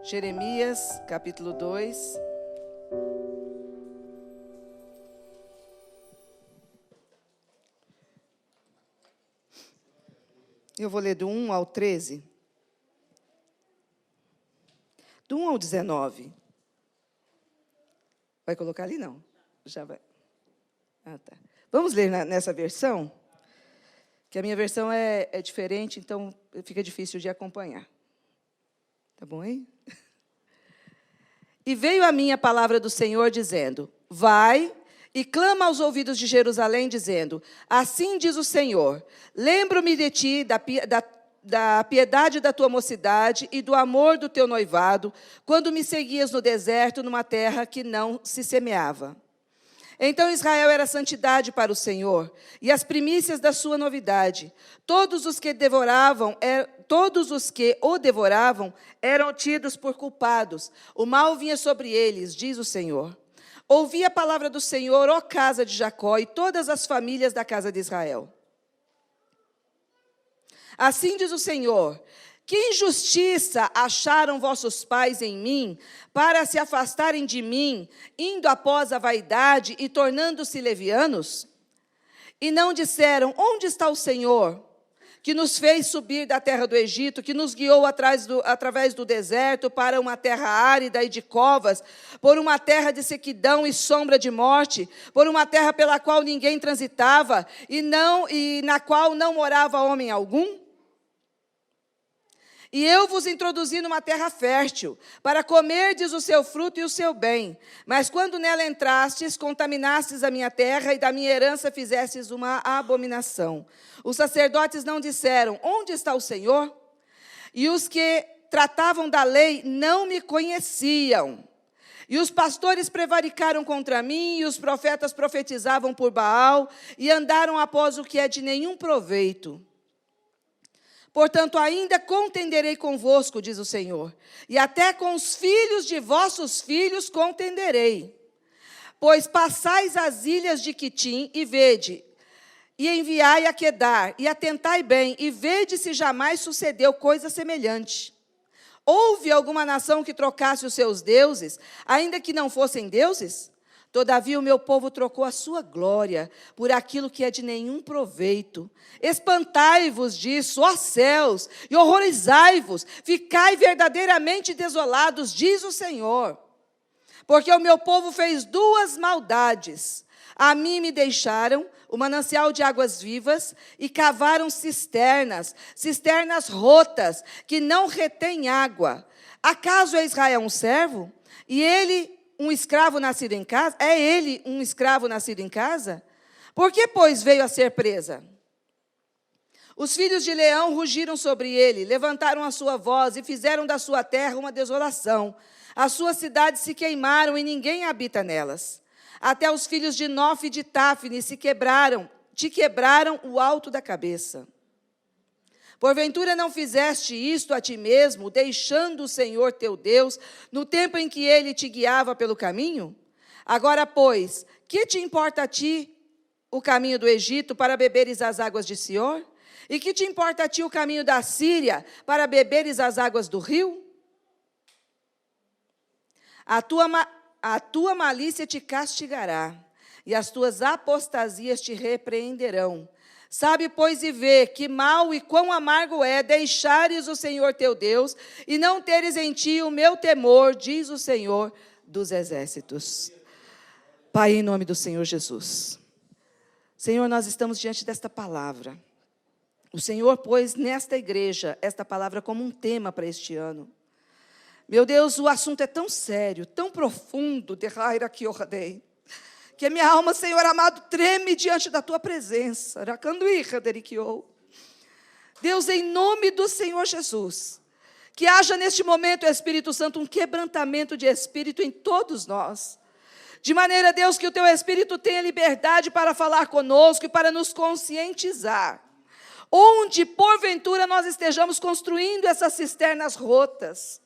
Jeremias, capítulo 2. Eu vou ler do 1 ao 13. Do 1 ao 19. Vai colocar ali? Não. Já vai. Ah, tá. Vamos ler nessa versão? Que a minha versão é diferente, então fica difícil de acompanhar. Tá bom aí? E veio a mim a palavra do Senhor, dizendo: vai e clama aos ouvidos de Jerusalém, dizendo: assim diz o Senhor, lembro-me de ti, da piedade da tua mocidade e do amor do teu noivado, quando me seguias no deserto, numa terra que não se semeava. Então Israel era santidade para o Senhor, e as primícias da sua novidade. Todos os que o devoravam eram tidos por culpados. O mal vinha sobre eles, diz o Senhor. Ouvi a palavra do Senhor, ó casa de Jacó, e todas as famílias da casa de Israel. Assim diz o Senhor: que injustiça acharam vossos pais em mim, para se afastarem de mim, indo após a vaidade e tornando-se levianos? E não disseram: onde está o Senhor, que nos fez subir da terra do Egito, que nos guiou através do deserto para uma terra árida e de covas, por uma terra de sequidão e sombra de morte, por uma terra pela qual ninguém transitava, e na qual não morava homem algum? E eu vos introduzi numa terra fértil, para comerdes o seu fruto e o seu bem. Mas quando nela entrastes, contaminastes a minha terra, e da minha herança fizestes uma abominação. Os sacerdotes não disseram: onde está o Senhor? E os que tratavam da lei não me conheciam. E os pastores prevaricaram contra mim, e os profetas profetizavam por Baal, e andaram após o que é de nenhum proveito. Portanto, ainda contenderei convosco, diz o Senhor, e até com os filhos de vossos filhos contenderei. Pois passais as ilhas de Quitim, e vede, e enviai a Quedar, e atentai bem, e vede se jamais sucedeu coisa semelhante. Houve alguma nação que trocasse os seus deuses, ainda que não fossem deuses? Todavia o meu povo trocou a sua glória por aquilo que é de nenhum proveito. Espantai-vos disso, ó céus, e horrorizai-vos, ficai verdadeiramente desolados, diz o Senhor. Porque o meu povo fez duas maldades. A mim me deixaram o manancial de águas vivas e cavaram cisternas rotas, que não retêm água. Acaso é Israel um servo? E ele um escravo nascido em casa? É ele um escravo nascido em casa? Por que, pois, veio a ser presa? Os filhos de Leão rugiram sobre ele, levantaram a sua voz e fizeram da sua terra uma desolação. As suas cidades se queimaram e ninguém habita nelas. Até os filhos de Nof e de Táfne te quebraram o alto da cabeça. Porventura não fizeste isto a ti mesmo, deixando o Senhor teu Deus, no tempo em que ele te guiava pelo caminho? Agora, pois, que te importa a ti o caminho do Egito, para beberes as águas de Sior? E que te importa a ti o caminho da Síria, para beberes as águas do rio? A tua malícia te castigará, e as tuas apostasias te repreenderão. Sabe, pois, e vê que mal e quão amargo é deixares o Senhor teu Deus e não teres em ti o meu temor, diz o Senhor dos exércitos. Pai, em nome do Senhor Jesus. Senhor, nós estamos diante desta palavra. O Senhor pôs nesta igreja esta palavra como um tema para este ano. Meu Deus, o assunto é tão sério, tão profundo, que a minha alma, Senhor amado, treme diante da tua presença. Deus, em nome do Senhor Jesus, que haja neste momento, Espírito Santo, um quebrantamento de espírito em todos nós. De maneira, Deus, que o teu Espírito tenha liberdade para falar conosco e para nos conscientizar. Onde, porventura, nós estejamos construindo essas cisternas rotas.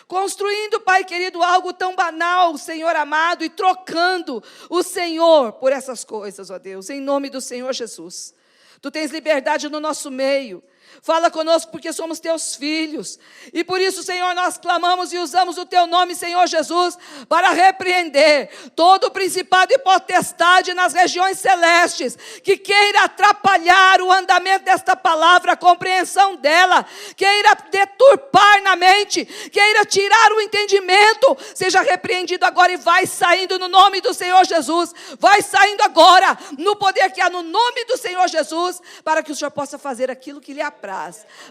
Construindo, Pai querido, algo tão banal, Senhor amado, e trocando o Senhor por essas coisas, ó Deus, em nome do Senhor Jesus. Tu tens liberdade no nosso meio, Fala conosco porque somos teus filhos. E por isso, Senhor, nós clamamos e usamos o teu nome, Senhor Jesus, para repreender todo o principado e potestade nas regiões celestes, que queira atrapalhar o andamento desta palavra, a compreensão dela, queira deturpar na mente, queira tirar o entendimento, seja repreendido agora e vai saindo no nome do Senhor Jesus, vai saindo agora, no poder que há no nome do Senhor Jesus, para que o Senhor possa fazer aquilo que lhe apraz.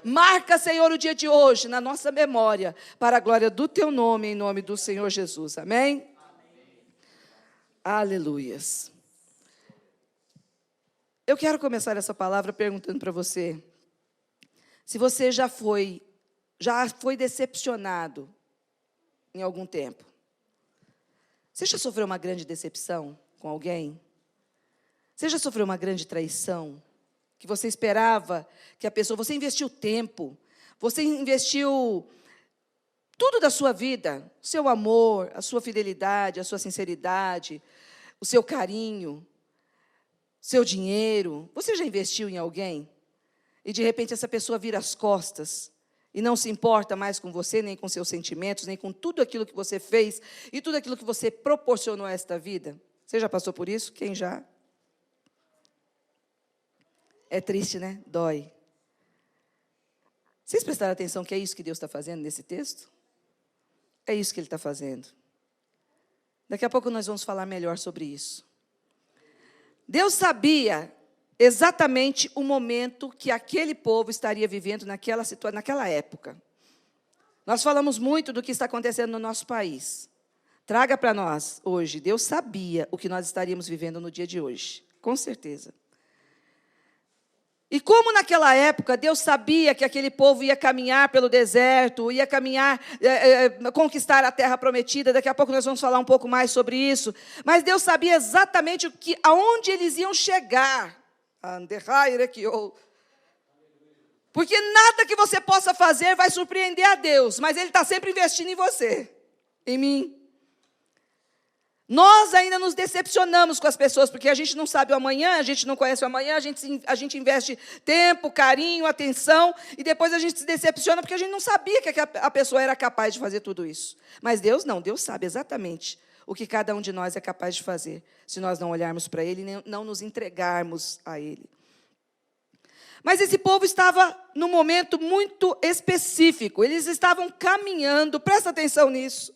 Marca, Senhor, o dia de hoje na nossa memória, para a glória do teu nome, em nome do Senhor Jesus. Amém? Aleluias. Eu quero começar essa palavra perguntando para você, se você já foi decepcionado em algum tempo. Você já sofreu uma grande decepção com alguém? Você já sofreu uma grande traição? Que você esperava que a pessoa, você investiu tempo, você investiu tudo da sua vida, o seu amor, a sua fidelidade, a sua sinceridade, o seu carinho, o seu dinheiro. Você já investiu em alguém? E de repente essa pessoa vira as costas e não se importa mais com você, nem com seus sentimentos, nem com tudo aquilo que você fez e tudo aquilo que você proporcionou a esta vida. Você já passou por isso? Quem já? É triste, né? Dói. Vocês prestaram atenção que é isso que Deus está fazendo nesse texto? É isso que Ele está fazendo. Daqui a pouco nós vamos falar melhor sobre isso. Deus sabia exatamente o momento que aquele povo estaria vivendo naquela época. Nós falamos muito do que está acontecendo no nosso país. Traga para nós hoje. Deus sabia o que nós estaríamos vivendo no dia de hoje. Com certeza. E como naquela época Deus sabia que aquele povo ia caminhar pelo deserto, ia caminhar, conquistar a terra prometida, daqui a pouco nós vamos falar um pouco mais sobre isso, mas Deus sabia exatamente aonde eles iam chegar. Porque nada que você possa fazer vai surpreender a Deus, mas Ele está sempre investindo em você, em mim. Nós ainda nos decepcionamos com as pessoas, porque a gente não sabe o amanhã, a gente não conhece o amanhã, a gente investe tempo, carinho, atenção, e depois a gente se decepciona, porque a gente não sabia que a pessoa era capaz de fazer tudo isso. Mas Deus não, Deus sabe exatamente o que cada um de nós é capaz de fazer, se nós não olharmos para Ele e não nos entregarmos a Ele. Mas esse povo estava num momento muito específico, eles estavam caminhando, presta atenção nisso,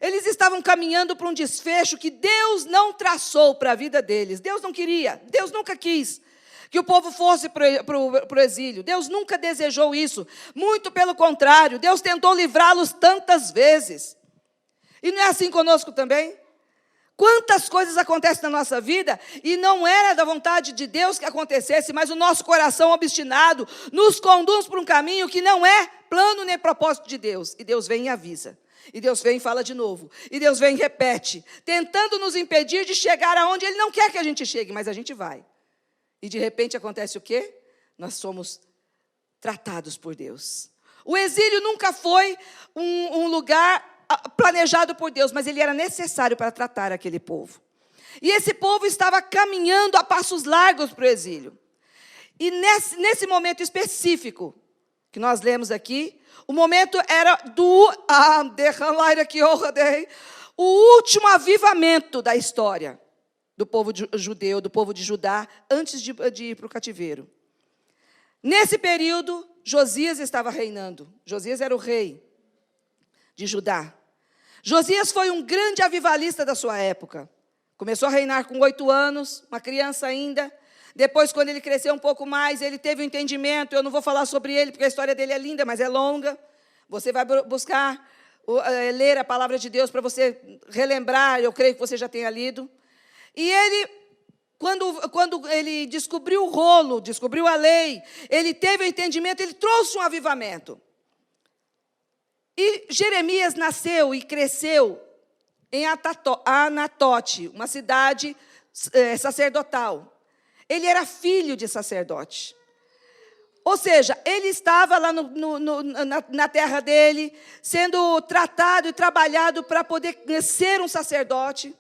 eles estavam caminhando para um desfecho que Deus não traçou para a vida deles. Deus não queria, Deus nunca quis que o povo fosse para o exílio. Deus nunca desejou isso. Muito pelo contrário, Deus tentou livrá-los tantas vezes. E não é assim conosco também? Quantas coisas acontecem na nossa vida e não era da vontade de Deus que acontecesse, mas o nosso coração obstinado nos conduz para um caminho que não é plano nem propósito de Deus. E Deus vem e avisa. E Deus vem e fala de novo. E Deus vem e repete, tentando nos impedir de chegar aonde Ele não quer que a gente chegue, mas a gente vai. E de repente acontece o quê? Nós somos tratados por Deus. O exílio nunca foi um lugar planejado por Deus, mas ele era necessário para tratar aquele povo. E esse povo estava caminhando a passos largos para o exílio. E nesse momento específico, que nós lemos aqui, o momento era o último avivamento da história do povo judeu, do povo de Judá, antes de ir para o cativeiro. Nesse período, Josias estava reinando. Josias era o rei de Judá. Josias foi um grande avivalista da sua época. Começou a reinar com 8 anos, uma criança ainda. Depois, quando ele cresceu um pouco mais, ele teve um entendimento. Eu não vou falar sobre ele, porque a história dele é linda, mas é longa. Você vai buscar, ler a palavra de Deus para você relembrar. Eu creio que você já tenha lido. E ele, quando ele descobriu o rolo, descobriu a lei, ele teve o entendimento, ele trouxe um avivamento. E Jeremias nasceu e cresceu em Anatote, uma cidade sacerdotal. Ele era filho de sacerdote. Ou seja, ele estava lá na terra dele, sendo tratado e trabalhado para poder ser um sacerdote.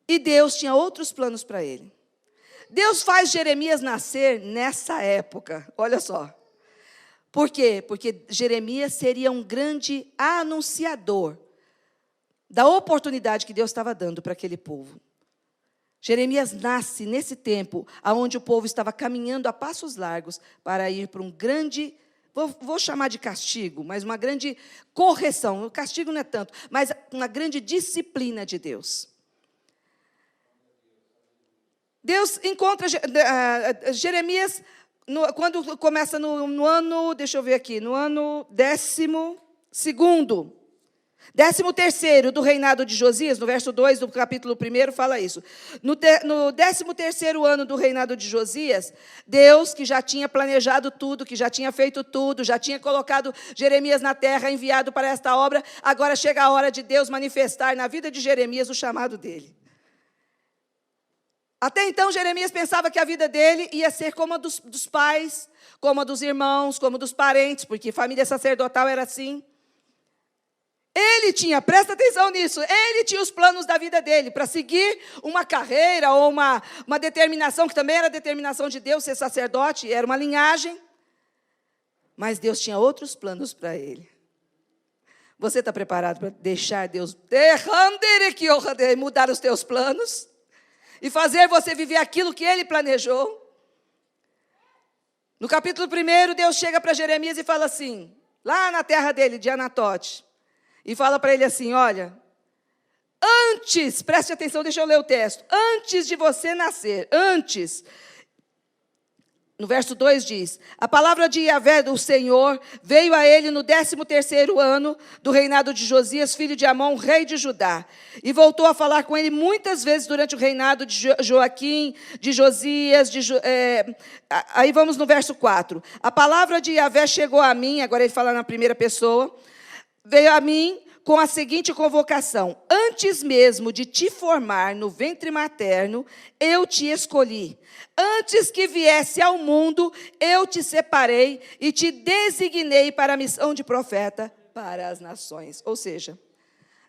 E Deus tinha outros planos para ele. Deus faz Jeremias nascer nessa época? Olha só. Por quê? Porque Jeremias seria um grande anunciador da oportunidade que Deus estava dando para aquele povo. Jeremias nasce nesse tempo, onde o povo estava caminhando a passos largos para ir para um grande, vou chamar de castigo, mas uma grande correção. O castigo não é tanto, mas uma grande disciplina de Deus. Deus encontra Jeremias, quando começa no ano, deixa eu ver aqui, no ano 13º do reinado de Josias, no verso 2 do capítulo 1, fala isso. No 13º ano do reinado de Josias, Deus, que já tinha planejado tudo, que já tinha feito tudo, já tinha colocado Jeremias na terra, enviado para esta obra, agora chega a hora de Deus manifestar na vida de Jeremias o chamado dele. Até então, Jeremias pensava que a vida dele ia ser como a dos pais, como a dos irmãos, como a dos parentes, porque família sacerdotal era assim. Ele tinha, presta atenção nisso, ele tinha os planos da vida dele, para seguir uma carreira ou uma determinação, que também era determinação de Deus, ser sacerdote, era uma linhagem. Mas Deus tinha outros planos para ele. Você está preparado para deixar Deus mudar os teus planos? E fazer você viver aquilo que Ele planejou? No capítulo 1, Deus chega para Jeremias e fala assim, lá na terra dele, de Anatote, e fala para ele assim, olha, antes, preste atenção, deixa eu ler o texto, antes de você nascer, no verso 2 diz, a palavra de Yahvé, do Senhor, veio a ele no 13º ano do reinado de Josias, filho de Amon, rei de Judá. E voltou a falar com ele muitas vezes durante o reinado de Joaquim, de Josias, aí vamos no verso 4. A palavra de Yahvé chegou a mim, agora ele fala na primeira pessoa, veio a mim com a seguinte convocação, antes mesmo de te formar no ventre materno, eu te escolhi. Antes que viesse ao mundo, eu te separei e te designei para a missão de profeta para as nações. Ou seja,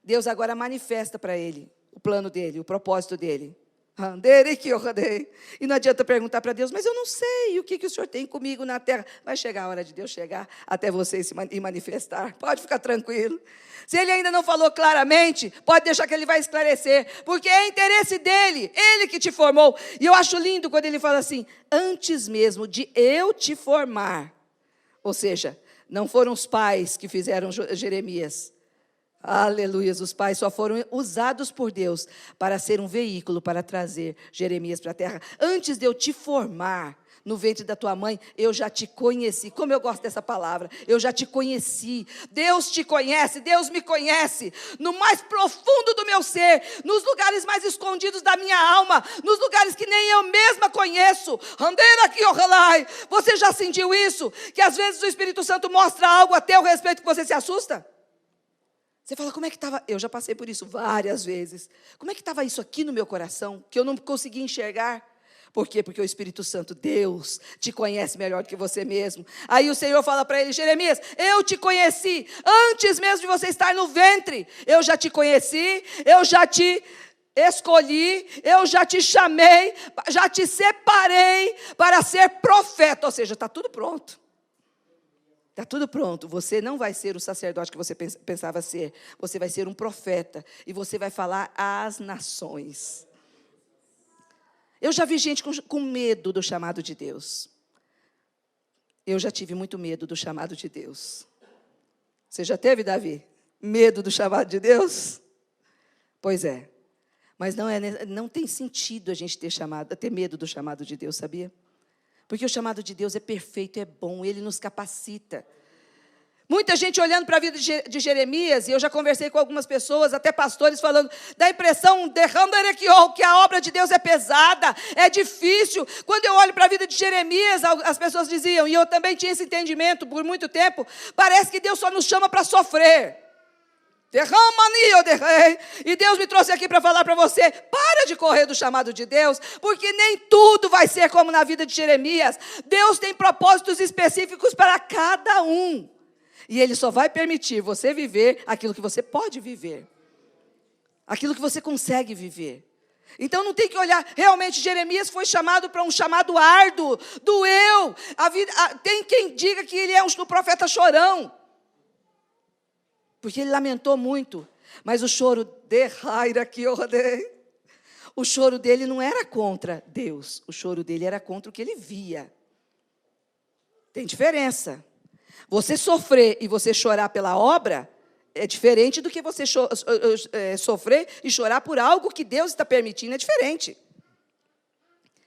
Deus agora manifesta para ele o plano dele, o propósito dele. E não adianta perguntar para Deus, mas eu não sei o que o Senhor tem comigo na terra. Vai chegar a hora de Deus chegar até você e manifestar. Pode ficar tranquilo. Se Ele ainda não falou claramente, pode deixar que Ele vai esclarecer. Porque é interesse dEle, Ele que te formou. E eu acho lindo quando Ele fala assim, antes mesmo de eu te formar. Ou seja, não foram os pais que fizeram Jeremias. Aleluia, os pais só foram usados por Deus para ser um veículo para trazer Jeremias para a terra. Antes de eu te formar no ventre da tua mãe, eu já te conheci. Como eu gosto dessa palavra, eu já te conheci. Deus te conhece, Deus me conhece. No mais profundo do meu ser, nos lugares mais escondidos da minha alma, nos lugares que nem eu mesma conheço. Você já sentiu isso? Que às vezes o Espírito Santo mostra algo a teu respeito que você se assusta? Você fala, como é que estava? Eu já passei por isso várias vezes. Como é que estava isso aqui no meu coração, que eu não conseguia enxergar? Por quê? Porque o Espírito Santo, Deus, te conhece melhor do que você mesmo. Aí o Senhor fala para ele, Jeremias, eu te conheci, antes mesmo de você estar no ventre. Eu já te conheci, eu já te escolhi, eu já te chamei, já te separei para ser profeta. Ou seja, está tudo pronto. Está tudo pronto, você não vai ser o sacerdote que você pensava ser, você vai ser um profeta, e você vai falar às nações. Eu já vi gente com medo do chamado de Deus. Eu já tive muito medo do chamado de Deus. Você já teve, Davi? Medo do chamado de Deus? Pois é, mas não tem sentido a gente ter medo do chamado de Deus, sabia? Porque o chamado de Deus é perfeito, é bom, Ele nos capacita. Muita gente olhando para a vida de Jeremias, e eu já conversei com algumas pessoas, até pastores, falando, da impressão, que a obra de Deus é pesada, é difícil. Quando eu olho para a vida de Jeremias, as pessoas diziam, e eu também tinha esse entendimento por muito tempo, parece que Deus só nos chama para sofrer. E Deus me trouxe aqui para falar para você, para de correr do chamado de Deus, porque nem tudo vai ser como na vida de Jeremias. Deus tem propósitos específicos para cada um, e Ele só vai permitir você viver aquilo que você pode viver, aquilo que você consegue viver. Então não tem que olhar, realmente Jeremias foi chamado para um chamado árduo, doeu. Tem quem diga que ele é um profeta chorão, porque ele lamentou muito, mas o choro o choro dele não era contra Deus, o choro dele era contra o que ele via. Tem diferença. Você sofrer e você chorar pela obra é diferente do que você sofrer e chorar por algo que Deus está permitindo, é diferente.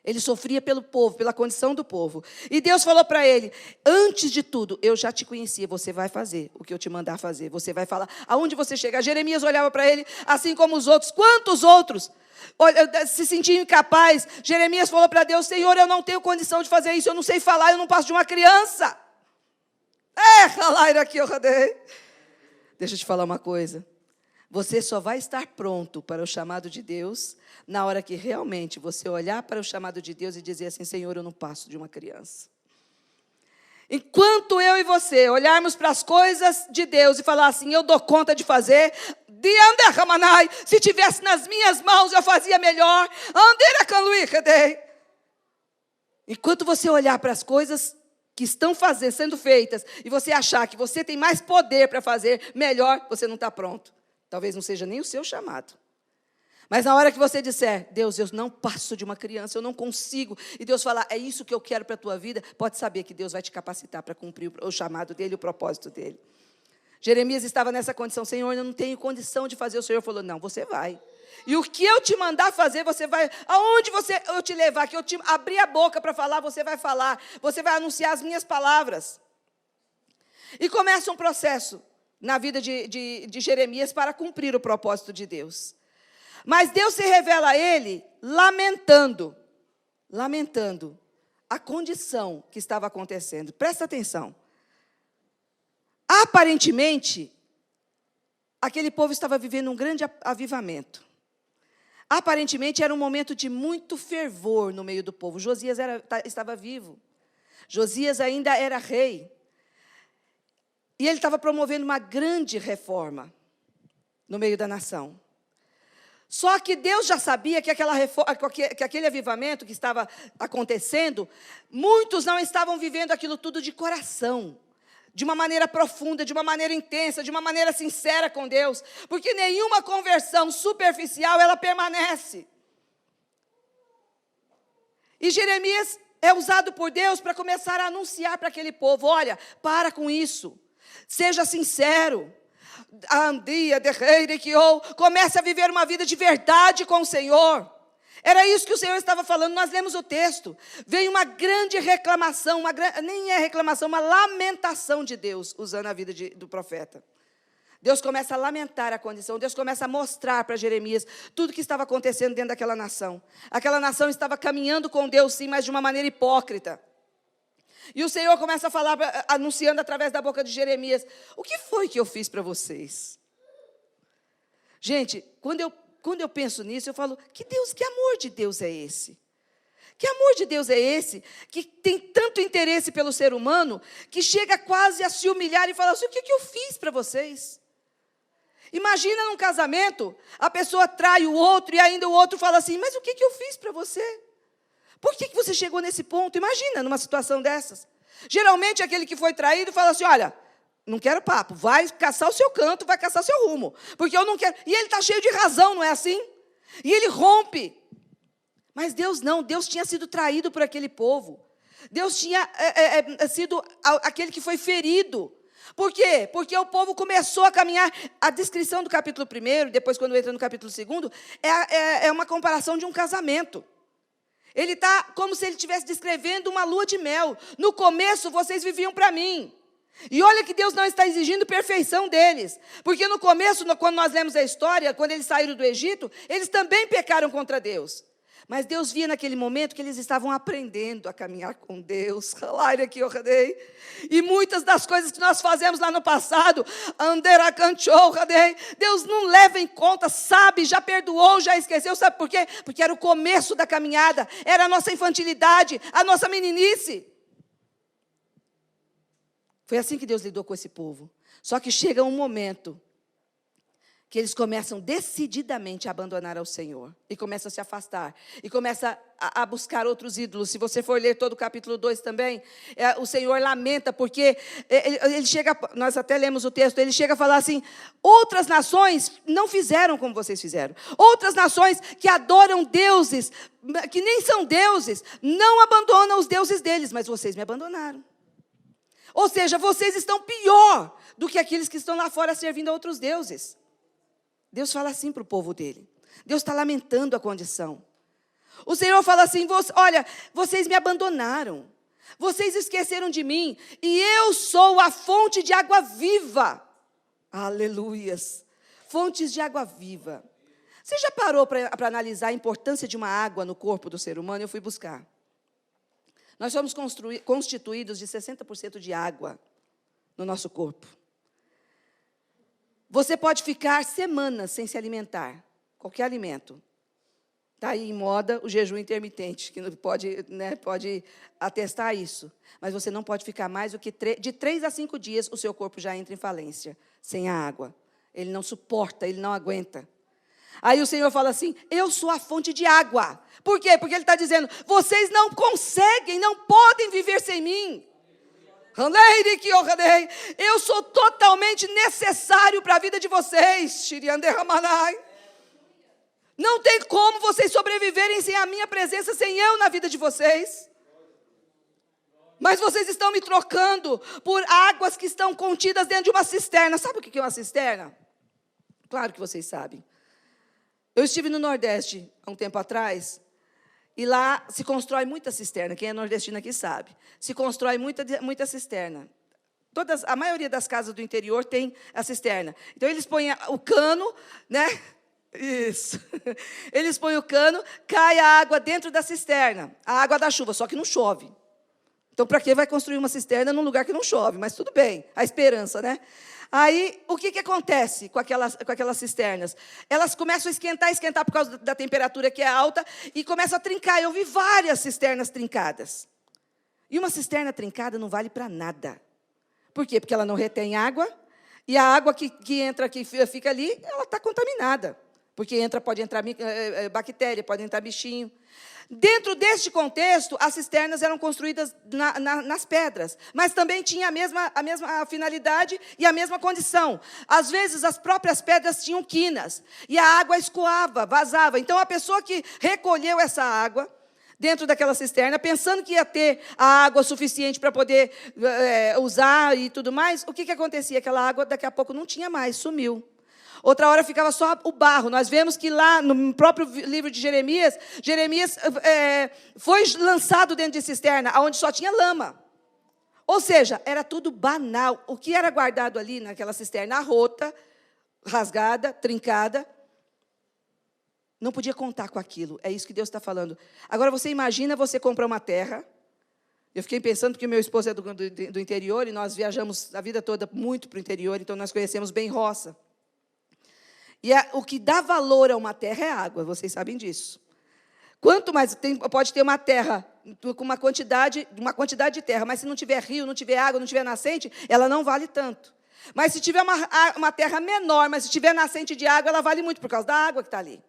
Ele sofria pelo povo, pela condição do povo. E Deus falou para ele, antes de tudo, eu já te conhecia, você vai fazer o que eu te mandar fazer. Você vai falar, aonde você chegar. Jeremias olhava para ele, assim como os outros. Quantos outros se sentiam incapazes? Jeremias falou para Deus, Senhor, eu não tenho condição de fazer isso, eu não sei falar, eu não passo de uma criança. Deixa eu te falar uma coisa. Você só vai estar pronto para o chamado de Deus na hora que realmente você olhar para o chamado de Deus e dizer assim, Senhor, eu não passo de uma criança. Enquanto eu e você olharmos para as coisas de Deus e falar assim, eu dou conta de fazer, se tivesse nas minhas mãos eu fazia melhor. Enquanto você olhar para as coisas que estão sendo feitas, e você achar que você tem mais poder para fazer melhor, você não está pronto. Talvez não seja nem o seu chamado. Mas na hora que você disser, Deus, eu não passo de uma criança, eu não consigo, e Deus falar, é isso que eu quero para a tua vida, pode saber que Deus vai te capacitar para cumprir o chamado dele, o propósito dele. Jeremias estava nessa condição, Senhor, eu não tenho condição de fazer. O Senhor falou, não, você vai. E o que eu te mandar fazer, você vai. Aonde eu te levar, que eu te abrir a boca para falar, você vai falar. Você vai anunciar as minhas palavras. E começa um processo na vida de Jeremias para cumprir o propósito de Deus. Mas Deus se revela a ele lamentando a condição que estava acontecendo. Presta atenção. Aparentemente, aquele povo estava vivendo um grande avivamento. Aparentemente, era um momento de muito fervor no meio do povo. Josias estava vivo. Josias ainda era rei. E ele estava promovendo uma grande reforma no meio da nação. Só que Deus já sabia que aquele avivamento que estava acontecendo, muitos não estavam vivendo aquilo tudo de coração, de uma maneira profunda, de uma maneira intensa, de uma maneira sincera com Deus, porque nenhuma conversão superficial, ela permanece. E Jeremias é usado por Deus para começar a anunciar para aquele povo, olha, para com isso, seja sincero, comece a viver uma vida de verdade com o Senhor. Era isso que o Senhor estava falando, nós lemos o texto. Veio uma grande reclamação, nem é reclamação, uma lamentação de Deus, usando a vida do profeta. Deus começa a lamentar a condição, Deus começa a mostrar para Jeremias tudo o que estava acontecendo dentro daquela nação. Aquela nação estava caminhando com Deus, sim, mas de uma maneira hipócrita. E o Senhor começa a falar, anunciando através da boca de Jeremias, o que foi que eu fiz para vocês? Gente, quando eu penso nisso, eu falo, que amor de Deus é esse? Que amor de Deus é esse, que tem tanto interesse pelo ser humano, que chega quase a se humilhar e falar assim, o que eu fiz para vocês? Imagina num casamento, a pessoa trai o outro, e ainda o outro fala assim, mas o que eu fiz para você? Por que você chegou nesse ponto? Imagina numa situação dessas. Geralmente aquele que foi traído fala assim, olha, não quero papo, vai caçar o seu canto, vai caçar o seu rumo, porque eu não quero. E ele está cheio de razão, não é assim? E ele rompe. Mas Deus não, Deus tinha sido traído por aquele povo. Deus tinha sido aquele que foi ferido. Por quê? Porque o povo começou a caminhar. A descrição do capítulo 1, depois quando entra no capítulo 2, é uma comparação de um casamento. Ele está como se ele estivesse descrevendo uma lua de mel. No começo, vocês viviam para mim. E olha que Deus não está exigindo perfeição deles. Porque no começo, quando nós lemos a história, quando eles saíram do Egito, eles também pecaram contra Deus. Mas Deus via naquele momento que eles estavam aprendendo a caminhar com Deus. E muitas das coisas que nós fazemos lá no passado, Deus não leva em conta, sabe, já perdoou, já esqueceu. Sabe por quê? Porque era o começo da caminhada, era a nossa infantilidade, a nossa meninice. Foi assim que Deus lidou com esse povo. Só que chega um momento que eles começam decididamente a abandonar ao Senhor, e começam a se afastar, e começam a buscar outros ídolos. Se você for ler todo o capítulo 2 também, o Senhor lamenta, porque ele chega, nós até lemos o texto, ele chega a falar assim, outras nações não fizeram como vocês fizeram, outras nações que adoram deuses, que nem são deuses, não abandonam os deuses deles, mas vocês me abandonaram. Ou seja, vocês estão pior do que aqueles que estão lá fora servindo a outros deuses. Deus fala assim para o povo dele. Deus está lamentando a condição. O Senhor fala assim, olha, vocês me abandonaram. Vocês esqueceram de mim. E eu sou a fonte de água viva. Aleluias. Fontes de água viva. Você já parou para analisar a importância de uma água no corpo do ser humano? Eu fui buscar. Nós somos constituídos de 60% de água no nosso corpo. Você pode ficar semanas sem se alimentar, qualquer alimento. Está aí em moda o jejum intermitente, que pode atestar isso. Mas você não pode ficar mais do que de 3 a 5 dias, o seu corpo já entra em falência, sem a água. Ele não suporta, ele não aguenta. Aí o Senhor fala assim, eu sou a fonte de água. Por quê? Porque Ele está dizendo, vocês não conseguem, não podem viver sem mim. Eu sou totalmente necessário para a vida de vocês. Não tem como vocês sobreviverem sem a minha presença, sem eu na vida de vocês. Mas vocês estão me trocando por águas que estão contidas dentro de uma cisterna. Sabe o que é uma cisterna? Claro que vocês sabem. Eu estive no Nordeste há um tempo atrás. E lá se constrói muita cisterna. Quem é nordestino aqui sabe. Se constrói muita cisterna. A maioria das casas do interior tem a cisterna. Então, eles põem o cano, né? Isso. Eles põem o cano, cai a água dentro da cisterna. A água da chuva, só que não chove. Então, para que vai construir uma cisterna num lugar que não chove? Mas tudo bem, a esperança, né? Aí, o que acontece com aquelas cisternas? Elas começam a esquentar por causa da temperatura que é alta, e começam a trincar. Eu vi várias cisternas trincadas. E uma cisterna trincada não vale para nada. Por quê? Porque ela não retém água, e a água que entra aqui, fica ali, ela está contaminada. Porque pode entrar bactéria, pode entrar bichinho. Dentro deste contexto, as cisternas eram construídas nas pedras, mas também tinha a mesma finalidade e a mesma condição. Às vezes, as próprias pedras tinham quinas, e a água escoava, vazava. Então, a pessoa que recolheu essa água dentro daquela cisterna, pensando que ia ter a água suficiente para poder usar e tudo mais, o que acontecia? Aquela água, daqui a pouco, não tinha mais, sumiu. Outra hora ficava só o barro. Nós vemos que lá no próprio livro de Jeremias, foi lançado dentro de cisterna, onde só tinha lama. Ou seja, era tudo banal. O que era guardado ali naquela cisterna? Rota, rasgada, trincada. Não podia contar com aquilo. É isso que Deus está falando. Agora, você imagina você comprar uma terra. Eu fiquei pensando, porque meu esposo é do interior, e nós viajamos a vida toda muito para o interior, então nós conhecemos bem roça. E o que dá valor a uma terra é água, vocês sabem disso. Quanto mais pode ter uma terra com uma quantidade de terra, mas se não tiver rio, não tiver água, não tiver nascente, ela não vale tanto. Mas se tiver uma terra menor, mas se tiver nascente de água, ela vale muito por causa da água que está ali.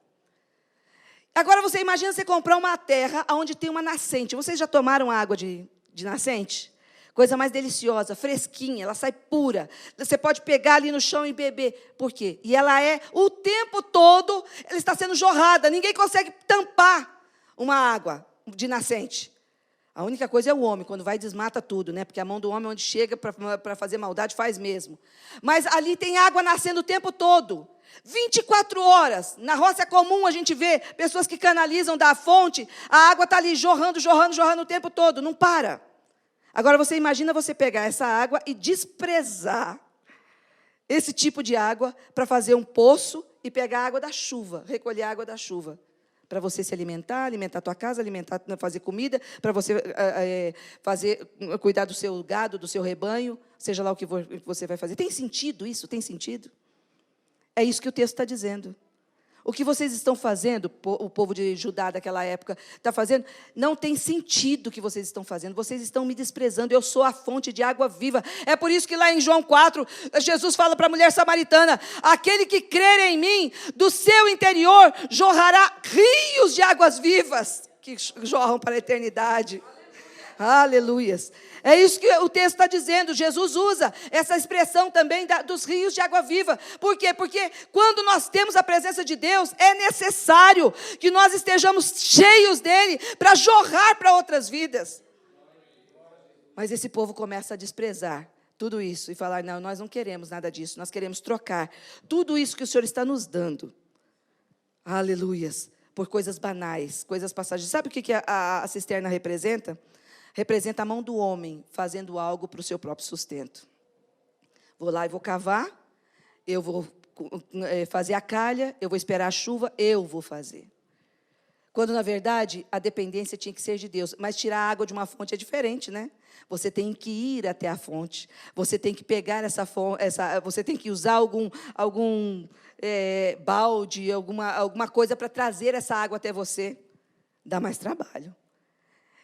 Agora você imagina você comprar uma terra onde tem uma nascente. Vocês já tomaram água de nascente? Coisa mais deliciosa, fresquinha, ela sai pura. Você pode pegar ali no chão e beber. Por quê? E ela o tempo todo, ela está sendo jorrada. Ninguém consegue tampar uma água de nascente. A única coisa é o homem, quando vai desmata tudo, né? Porque a mão do homem, onde chega para fazer maldade, faz mesmo. Mas ali tem água nascendo o tempo todo. 24 horas. Na roça é comum a gente ver pessoas que canalizam da fonte, a água está ali jorrando o tempo todo, não para. Agora, você imagina você pegar essa água e desprezar esse tipo de água para fazer um poço e pegar a água da chuva, recolher a água da chuva, para você se alimentar a tua casa, fazer comida, para você cuidar do seu gado, do seu rebanho, seja lá o que você vai fazer. Tem sentido isso? Tem sentido? É isso que o texto está dizendo. O que vocês estão fazendo, o povo de Judá daquela época está fazendo, não tem sentido o que vocês estão fazendo. Vocês estão me desprezando. Eu sou a fonte de água viva. É por isso que lá em João 4, Jesus fala para a mulher samaritana: aquele que crer em mim, do seu interior jorrará rios de águas vivas, que jorram para a eternidade. Aleluias. É isso que o texto está dizendo. Jesus usa essa expressão também dos rios de água viva. Por quê? Porque quando nós temos a presença de Deus, é necessário que nós estejamos cheios dele para jorrar para outras vidas. Mas esse povo começa a desprezar tudo isso e falar: não, nós não queremos nada disso, nós queremos trocar tudo isso que o Senhor está nos dando. Aleluias. Por coisas banais, coisas passageiras. Sabe o que a cisterna representa? Representa a mão do homem fazendo algo para o seu próprio sustento. Vou lá e vou cavar, eu vou fazer a calha, eu vou esperar a chuva, eu vou fazer. Quando, na verdade, a dependência tinha que ser de Deus. Mas tirar água de uma fonte é diferente, né? Você tem que ir até a fonte. Você tem que pegar essa fonte, você tem que usar algum balde, alguma coisa para trazer essa água até você. Dá mais trabalho.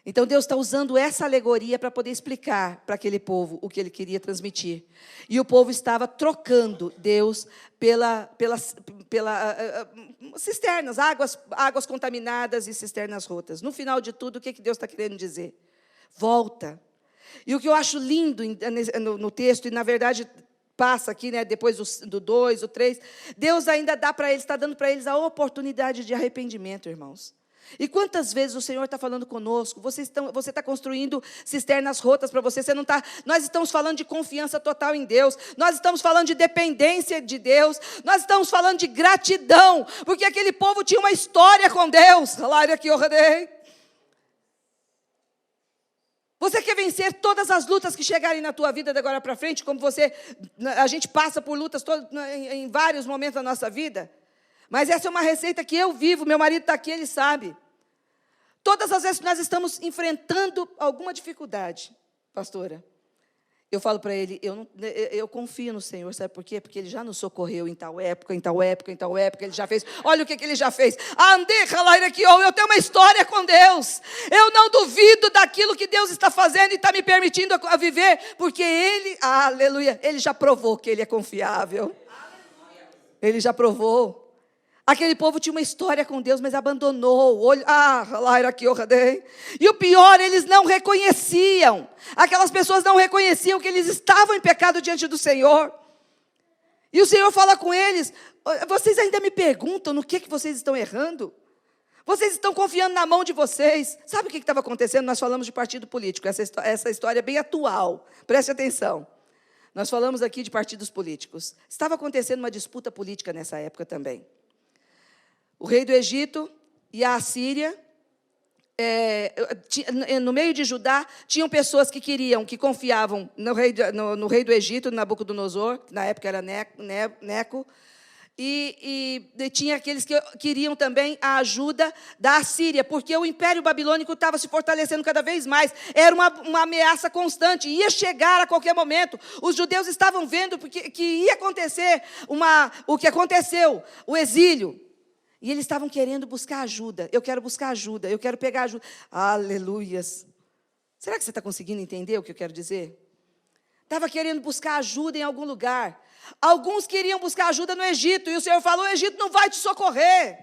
Então, Deus está usando essa alegoria para poder explicar para aquele povo o que Ele queria transmitir. E o povo estava trocando Deus pelas cisternas, águas contaminadas e cisternas rotas. No final de tudo, o que Deus está querendo dizer? Volta. E o que eu acho lindo no texto, e na verdade passa aqui, né, depois do 2, o 3, Deus ainda dá para eles, está dando para eles a oportunidade de arrependimento, irmãos. E quantas vezes o Senhor está falando conosco? Você está construindo cisternas rotas para você. Nós estamos falando de confiança total em Deus. Nós estamos falando de dependência de Deus. Nós estamos falando de gratidão. Porque aquele povo tinha uma história com Deus. Você quer vencer todas as lutas que chegarem na tua vida de agora para frente? Como a gente passa por lutas em vários momentos da nossa vida. Mas essa é uma receita que eu vivo, meu marido está aqui, ele sabe. Todas as vezes que nós estamos enfrentando alguma dificuldade, pastora, eu falo para ele, eu confio no Senhor, sabe por quê? Porque Ele já nos socorreu em tal época, Ele já fez. Olha o que Ele já fez. Eu tenho uma história com Deus. Eu não duvido daquilo que Deus está fazendo e está me permitindo a viver, porque Ele, aleluia, Ele já provou que Ele é confiável. Ele já provou. Aquele povo tinha uma história com Deus, mas abandonou. E o pior, eles não reconheciam. Aquelas pessoas não reconheciam que eles estavam em pecado diante do Senhor. E o Senhor fala com eles: vocês ainda me perguntam no que vocês estão errando? Vocês estão confiando na mão de vocês. Sabe o que estava acontecendo? Nós falamos de partido político. Essa história é bem atual. Preste atenção. Nós falamos aqui de partidos políticos. Estava acontecendo uma disputa política nessa época também. O rei do Egito e a Assíria, no meio de Judá, tinham pessoas que confiavam no rei do Egito, Nabucodonosor, que na época era Neco, e tinha aqueles que queriam também a ajuda da Assíria, porque o Império Babilônico estava se fortalecendo cada vez mais, era uma ameaça constante, ia chegar a qualquer momento. Os judeus estavam vendo que ia acontecer o que aconteceu, o exílio. E eles estavam querendo buscar ajuda. Eu quero buscar ajuda, eu quero pegar ajuda. Aleluias. Será que você está conseguindo entender o que eu quero dizer? Estava querendo buscar ajuda em algum lugar. Alguns queriam buscar ajuda no Egito. E o Senhor falou: o Egito não vai te socorrer.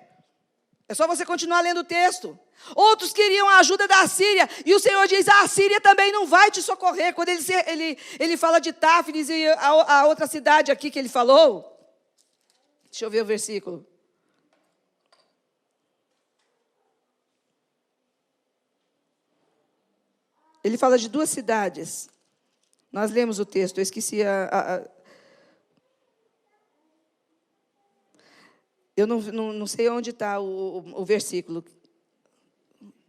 É só você continuar lendo o texto. Outros queriam a ajuda da Assíria. E o Senhor diz: a Assíria também não vai te socorrer. Quando ele fala de Táfnis e a outra cidade aqui que ele falou. Deixa eu ver o versículo. Ele fala de duas cidades. Nós lemos o texto, eu esqueci Eu não sei onde está o versículo.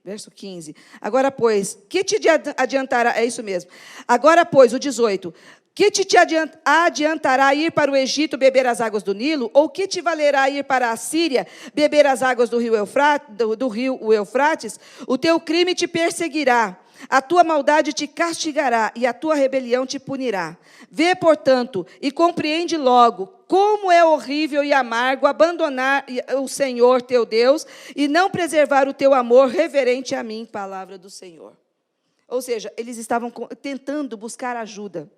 Verso 15. Agora, pois, que te adiantará... É isso mesmo. Agora, pois, o 18. Que te adiantará ir para o Egito beber as águas do Nilo? Ou que te valerá ir para a Síria beber as águas do rio Eufrates? O teu crime te perseguirá. A tua maldade te castigará e a tua rebelião te punirá. Vê, portanto, e compreende logo como é horrível e amargo abandonar o Senhor teu Deus e não preservar o teu amor reverente a mim, palavra do Senhor. Ou seja, eles estavam tentando buscar ajuda.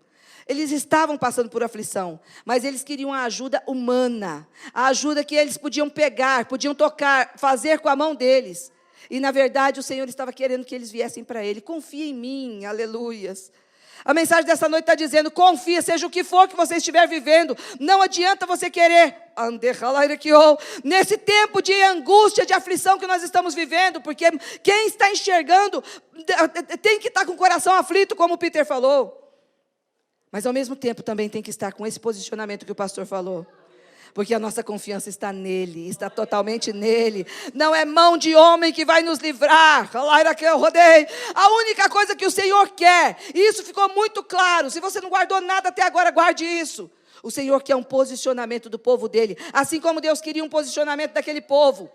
Eles estavam passando por aflição, mas eles queriam a ajuda humana, a ajuda que eles podiam pegar, podiam tocar, fazer com a mão deles. E, na verdade, o Senhor estava querendo que eles viessem para Ele. Confia em mim, aleluias. A mensagem dessa noite está dizendo, confia, seja o que for que você estiver vivendo. Não adianta você querer, nesse tempo de angústia, de aflição que nós estamos vivendo, porque quem está enxergando tem que estar com o coração aflito, como o Peter falou. Mas, ao mesmo tempo, também tem que estar com esse posicionamento que o pastor falou. Porque a nossa confiança está nele, está totalmente nele. Não é mão de homem que vai nos livrar. A única coisa que o Senhor quer, e isso ficou muito claro, se você não guardou nada até agora, guarde isso. O Senhor quer um posicionamento do povo dele, assim como Deus queria um posicionamento daquele povo.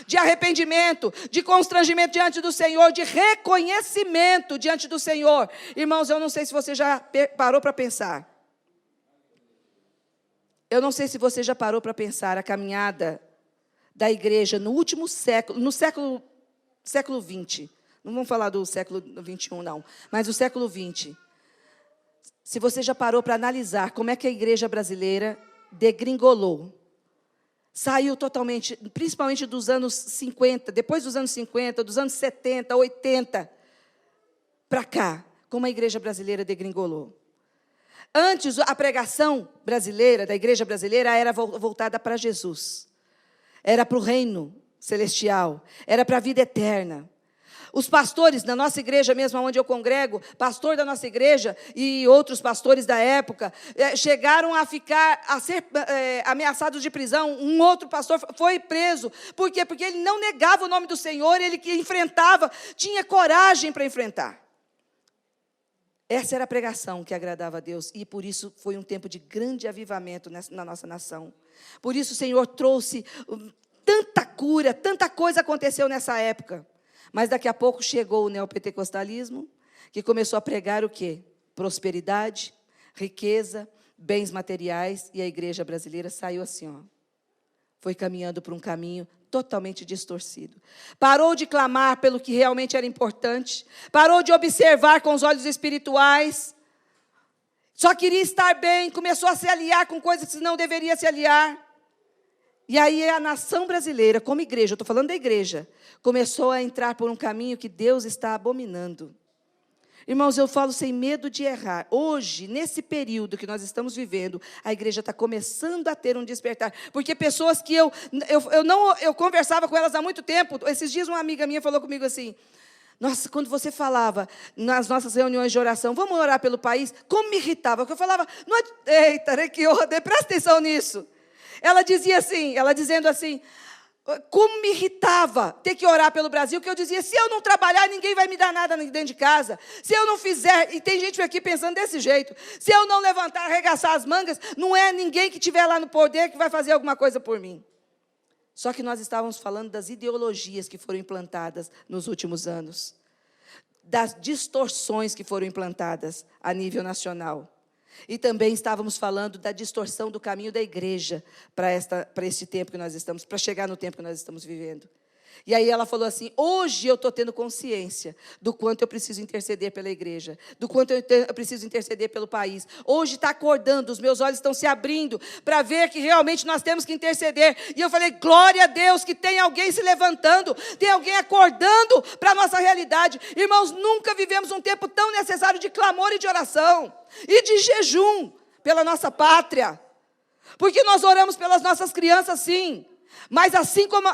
De arrependimento, de constrangimento diante do Senhor, de reconhecimento diante do Senhor. Irmãos, eu não sei se você já parou para pensar. Eu não sei se você já parou para pensar a caminhada da igreja no último século, no século XX. Não vamos falar do século XXI, não. Mas do século XX. Se você já parou para analisar como é que a igreja brasileira degringolou. Saiu totalmente, principalmente dos anos 50, depois dos anos 50, dos anos 70, 80, para cá, como a igreja brasileira degringolou. Antes, a pregação brasileira, da igreja brasileira, era voltada para Jesus. Era para o reino celestial, era para a vida eterna. Os pastores da nossa igreja, mesmo onde eu congrego, pastor da nossa igreja e outros pastores da época, chegaram a ser ameaçados de prisão. Um outro pastor foi preso. Por quê? Porque ele não negava o nome do Senhor, ele que enfrentava, tinha coragem para enfrentar. Essa era a pregação que agradava a Deus, e por isso foi um tempo de grande avivamento na nossa nação. Por isso o Senhor trouxe tanta cura, tanta coisa aconteceu nessa época. Mas daqui a pouco chegou o neopentecostalismo, que começou a pregar o quê? Prosperidade, riqueza, bens materiais, e a igreja brasileira saiu assim, ó. Foi caminhando por um caminho totalmente distorcido. Parou de clamar pelo que realmente era importante, parou de observar com os olhos espirituais, só queria estar bem, começou a se aliar com coisas que não deveria se aliar. E aí a nação brasileira, como igreja, eu estou falando da igreja, começou a entrar por um caminho que Deus está abominando. Irmãos, eu falo sem medo de errar. Hoje, nesse período que nós estamos vivendo, a igreja está começando a ter um despertar. Porque pessoas que eu conversava com elas há muito tempo. Esses dias uma amiga minha falou comigo assim, nossa, quando você falava nas nossas reuniões de oração, vamos orar pelo país, como me irritava. Porque eu falava, eita, que ordem, presta atenção nisso. Ela dizia assim, dizendo assim, como me irritava ter que orar pelo Brasil, que eu dizia, se eu não trabalhar, ninguém vai me dar nada dentro de casa. Se eu não fizer, e tem gente aqui pensando desse jeito, se eu não levantar, arregaçar as mangas, não é ninguém que estiver lá no poder que vai fazer alguma coisa por mim. Só que nós estávamos falando das ideologias que foram implantadas nos últimos anos, das distorções que foram implantadas a nível nacional. E também estávamos falando da distorção do caminho da igreja para este tempo que nós estamos, para chegar no tempo que nós estamos vivendo. E aí ela falou assim, hoje eu estou tendo consciência do quanto eu preciso interceder pela igreja, do quanto eu preciso interceder pelo país. Hoje está acordando, os meus olhos estão se abrindo para ver que realmente nós temos que interceder. E eu falei, glória a Deus que tem alguém se levantando, tem alguém acordando para a nossa realidade. Irmãos, nunca vivemos um tempo tão necessário de clamor e de oração, e de jejum pela nossa pátria. Porque nós oramos pelas nossas crianças, sim. Mas assim como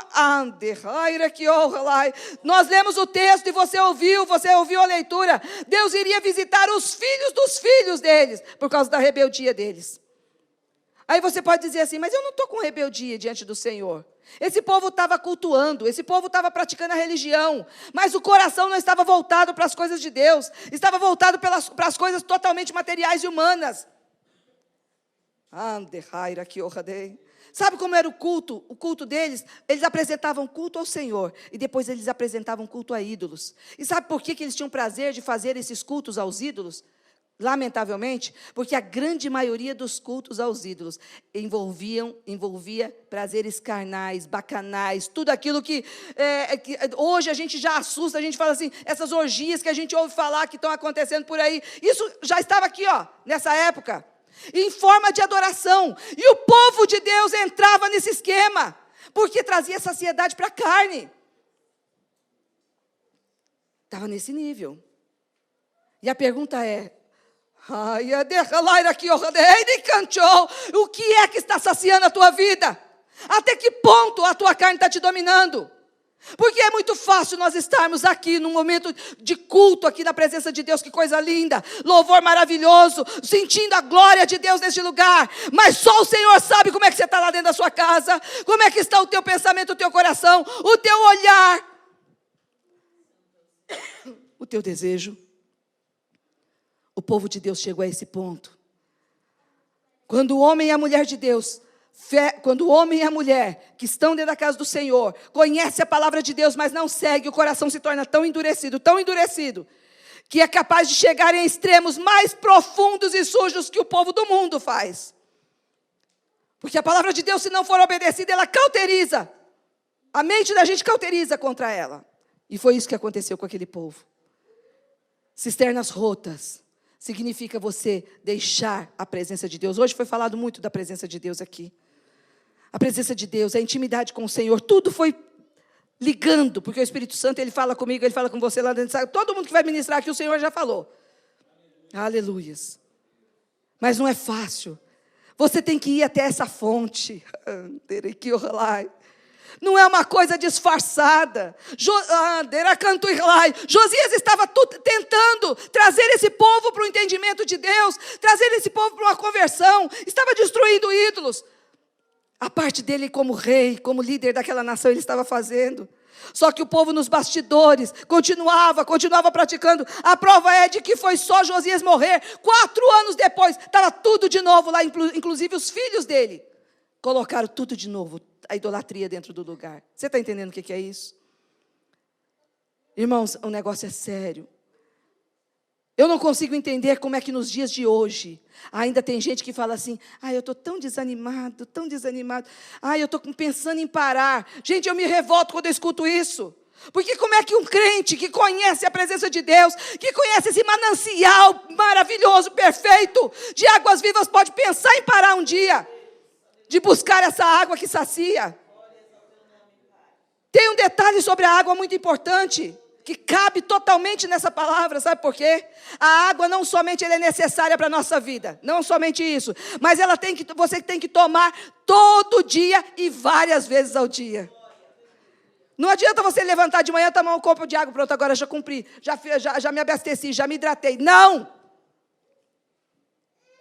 nós lemos o texto e você ouviu a leitura, Deus iria visitar os filhos dos filhos deles, por causa da rebeldia deles. Aí você pode dizer assim, mas eu não estou com rebeldia diante do Senhor. Esse povo estava cultuando, esse povo estava praticando a religião, mas o coração não estava voltado para as coisas de Deus, estava voltado para as coisas totalmente materiais e humanas. Sabe como era o culto? O culto deles, eles apresentavam culto ao Senhor e depois eles apresentavam culto a ídolos. E sabe por que eles tinham prazer de fazer esses cultos aos ídolos? Lamentavelmente, porque a grande maioria dos cultos aos ídolos envolvia prazeres carnais, bacanais, tudo aquilo que hoje a gente já assusta, a gente fala assim, essas orgias que a gente ouve falar que estão acontecendo por aí, isso já estava aqui, nessa época, em forma de adoração, e o povo de Deus entrava nesse esquema, porque trazia saciedade para a carne, estava nesse nível, e a pergunta é, o que é que está saciando a tua vida? Até que ponto a tua carne está te dominando? Porque é muito fácil nós estarmos aqui num momento de culto, aqui na presença de Deus, que coisa linda, louvor maravilhoso, sentindo a glória de Deus neste lugar, mas só o Senhor sabe como é que você está lá dentro da sua casa, como é que está o teu pensamento, o teu coração, o teu olhar, o teu desejo. O povo de Deus chegou a esse ponto. Quando o homem e a mulher de Deus, quando o homem e a mulher que estão dentro da casa do Senhor, conhecem a palavra de Deus, mas não seguem, o coração se torna tão endurecido, que é capaz de chegar em extremos mais profundos e sujos que o povo do mundo faz. Porque a palavra de Deus, se não for obedecida, ela cauteriza. A mente da gente cauteriza contra ela. E foi isso que aconteceu com aquele povo. Cisternas rotas significa você deixar a presença de Deus. Hoje foi falado muito da presença de Deus aqui. A presença de Deus, a intimidade com o Senhor, tudo foi ligando, porque o Espírito Santo, Ele fala comigo, Ele fala com você lá dentro. Todo mundo que vai ministrar aqui, o Senhor já falou. Aleluias. Mas não é fácil. Você tem que ir até essa fonte. Não é uma coisa disfarçada. Josias estava tentando trazer esse povo para o entendimento de Deus, trazer esse povo para uma conversão, estava destruindo ídolos. A parte dele como rei, como líder daquela nação, ele estava fazendo. Só que o povo nos bastidores continuava praticando. A prova é de que foi só Josias morrer. 4 anos depois, estava tudo de novo lá, inclusive os filhos dele. Colocaram tudo de novo, a idolatria dentro do lugar. Você está entendendo o que é isso? Irmãos, o negócio é sério. Eu não consigo entender como é que nos dias de hoje, ainda tem gente que fala assim, eu estou tão desanimado, eu estou pensando em parar. Gente, eu me revolto quando eu escuto isso. Porque como é que um crente que conhece a presença de Deus, que conhece esse manancial maravilhoso, perfeito, de águas vivas, pode pensar em parar um dia? De buscar essa água que sacia. Tem um detalhe sobre a água muito importante, que cabe totalmente nessa palavra, sabe por quê? A água não somente ela é necessária para a nossa vida, não somente isso, mas você tem que tomar todo dia e várias vezes ao dia. Não adianta você levantar de manhã, tomar um copo de água, pronto, agora já cumpri, já me abasteci, já me hidratei. Não!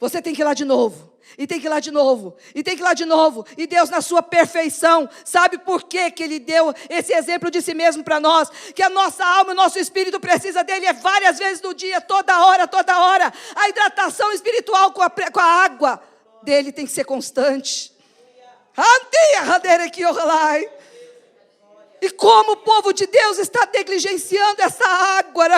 Você tem que ir lá de novo. E tem que ir lá de novo, e tem que ir lá de novo, e Deus na sua perfeição, sabe por quê que Ele deu esse exemplo de si mesmo para nós, que a nossa alma, o nosso espírito precisa dEle várias vezes no dia, toda hora, a hidratação espiritual com a água dEle tem que ser constante. E como o povo de Deus está negligenciando essa água,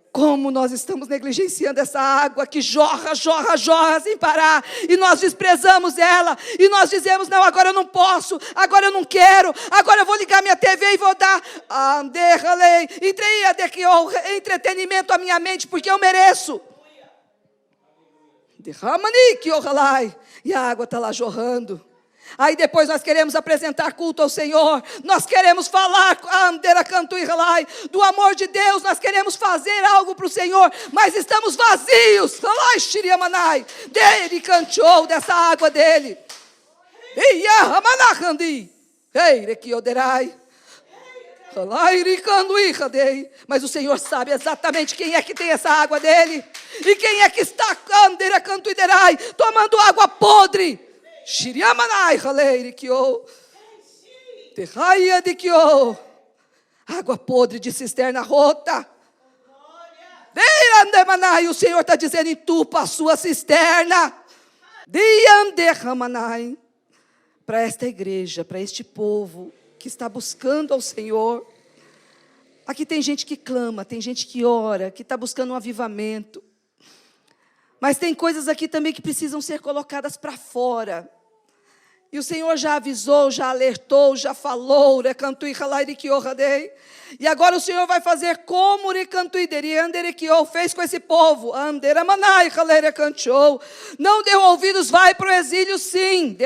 como nós estamos negligenciando essa água que jorra sem parar, e nós desprezamos ela, e nós dizemos, não, agora eu não posso, agora eu não quero, agora eu vou ligar minha TV e vou dar entretenimento à minha mente, porque eu mereço. E a água está lá jorrando. Aí depois nós queremos apresentar culto ao Senhor, nós queremos falar do amor de Deus, nós queremos fazer algo para o Senhor, mas estamos vazios. Ele cantou dessa água dele. Mas o Senhor sabe exatamente quem é que tem essa água dele, e quem é que está tomando água podre. Água podre de cisterna rota. E o Senhor está dizendo: entupa a sua cisterna. Para esta igreja, para este povo que está buscando ao Senhor. Aqui tem gente que clama, tem gente que ora, que está buscando um avivamento. Mas tem coisas aqui também que precisam ser colocadas para fora. E o Senhor já avisou, já alertou, já falou. E agora o Senhor vai fazer como fez com esse povo. Não deu ouvidos, vai para o exílio sim.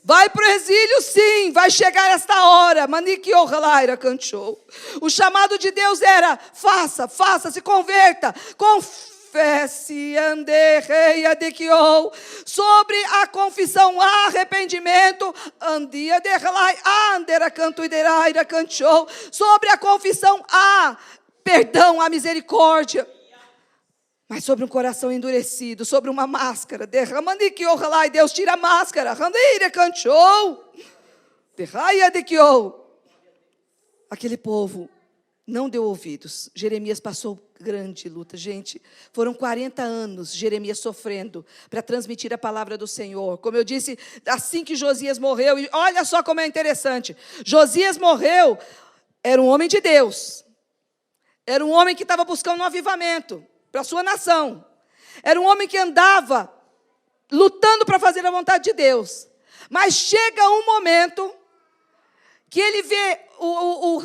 Vai para o exílio sim, vai chegar esta hora. O chamado de Deus era: faça, se converta, confesse, sobre a confissão, arrependimento, sobre a confissão, perdão, a misericórdia. Mas sobre um coração endurecido, sobre uma máscara, Deus tira a máscara, aquele povo não deu ouvidos. Jeremias passou grande luta, gente. Foram 40 anos Jeremias sofrendo para transmitir a palavra do Senhor. Como eu disse, assim que Josias morreu, e olha só como é interessante. Josias morreu, era um homem de Deus. Era um homem que estava buscando um avivamento para a sua nação. Era um homem que andava lutando para fazer a vontade de Deus. Mas chega um momento que ele vê o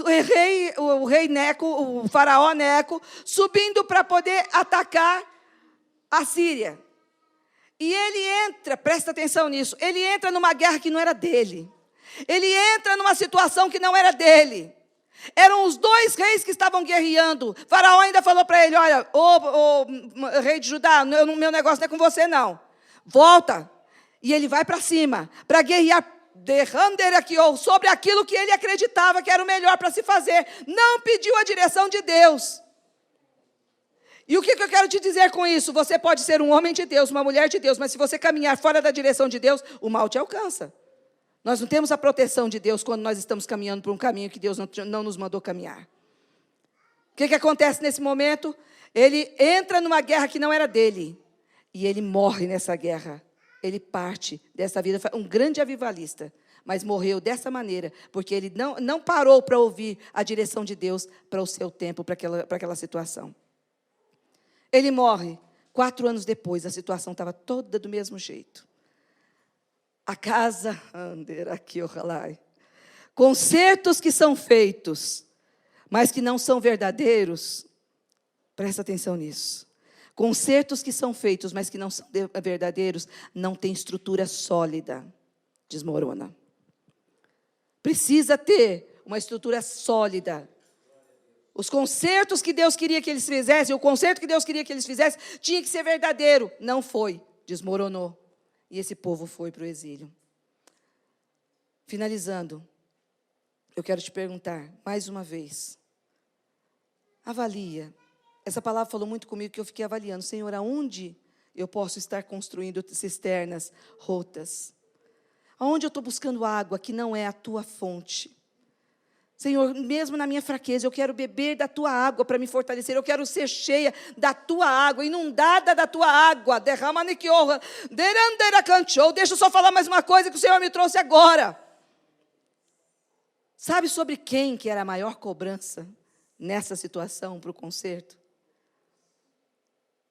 rei Neco, o faraó Neco, subindo para poder atacar a Síria. E ele entra, presta atenção nisso, ele entra numa guerra que não era dele. Ele entra numa situação que não era dele. Eram os dois reis que estavam guerreando. Faraó ainda falou para ele: olha, rei de Judá, meu negócio não é com você não. Volta. E ele vai para cima, para guerrear sobre aquilo que ele acreditava que era o melhor para se fazer. Não pediu a direção de Deus. E o que eu quero te dizer com isso? Você pode ser um homem de Deus, uma mulher de Deus, mas se você caminhar fora da direção de Deus, o mal te alcança. Nós não temos a proteção de Deus quando nós estamos caminhando por um caminho que Deus não nos mandou caminhar. O que acontece nesse momento? Ele entra numa guerra que não era dele. E ele morre nessa guerra. Ele parte dessa vida, um grande avivalista, mas morreu dessa maneira, porque ele não parou para ouvir a direção de Deus para o seu tempo, para aquela situação. Ele morre. 4 anos depois, a situação estava toda do mesmo jeito. A casa, concertos que são feitos, mas que não são verdadeiros, presta atenção nisso. Concertos que são feitos, mas que não são verdadeiros, não tem estrutura sólida, desmorona. Precisa ter uma estrutura sólida. Os concertos que Deus queria que eles fizessem, o concerto que Deus queria que eles fizessem, tinha que ser verdadeiro. Não foi, desmoronou. E esse povo foi para o exílio. Finalizando, eu quero te perguntar, mais uma vez. Avalia. Essa palavra falou muito comigo, que eu fiquei avaliando. Senhor, aonde eu posso estar construindo cisternas rotas? Aonde eu estou buscando água que não é a tua fonte? Senhor, mesmo na minha fraqueza, eu quero beber da tua água para me fortalecer. Eu quero ser cheia da tua água, inundada da tua água. Deixa eu só falar mais uma coisa que o Senhor me trouxe agora. Sabe sobre quem que era a maior cobrança nessa situação para o concerto?